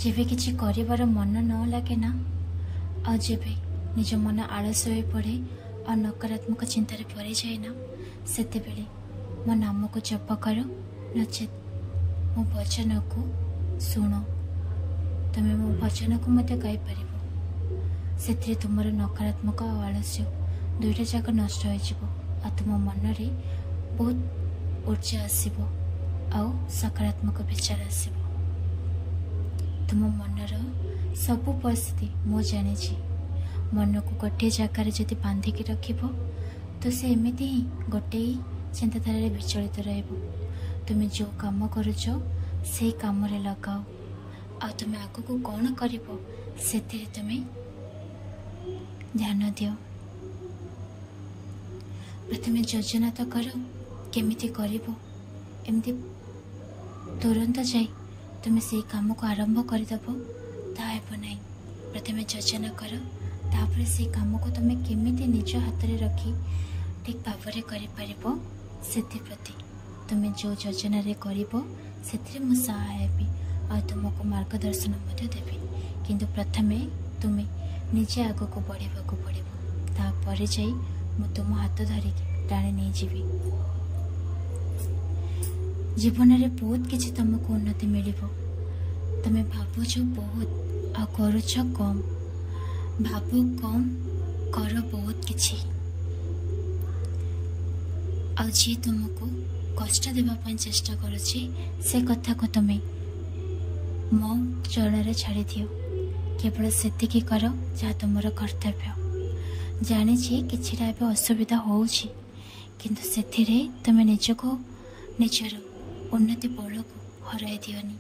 जेबे किछि करिवार मन न लगे ना आ जेबे निज मन आलस हो पड़े और नकारात्मक चिंतार भरी जाए ना सेते बेले मो नाम को जप कर नचेत मो वचन को शुण तुम्हें मो वचन को मत गाई पार से तुम नकारात्मक और आलस्य दुईटा जाक नष्ट हो तुम मन में बहुत ऊर्जा आसब आ सकारात्मक विचार आसब तुम मनर सबु परिस्थिति मु जानी मन को गोटे जगार जदि बांधिकी रखिब तो से एमती ही गोटे ही चिंताधारा विचलित तुम जो काम करुच से काम लगाओ आ तुम आग को कौन कर तुम ध्यान दियो। प्रथम योजना तो कर केमिति करिवो एमती तुरंत जाई तुम से काम को आरंभ करदेव ताब ना। प्रथम योजना कर तापर से काम को तुम केमिति निज हाथ में रखी ठीक भाव में प्रति तुम जो योजना कर सहाय और तुमको मार्गदर्शन देवी किंतु प्रथमे तुम्हें निजे आग को बढ़ा पड़ो तापर जा तुम हाथ धरिकी टाणी नहीं जीवी। जीवन में बहुत किसी तुमको उन्नति मिल तुम भावुच बहुत आ करुच कम भाव कम कर बहुत किछि आ जी तुमको कष्ट देवाई चेष्टा करुछि से कथा को तुम्हें मो चरण छाड़ी दियो केवल सेतिकी कर जहाँ तुम कर्तव्य जानी किछिटा एबे असुविधा होउछि किंतु सेथिरे तुम निजको निजर उन्नति बल को हराई दियोनी।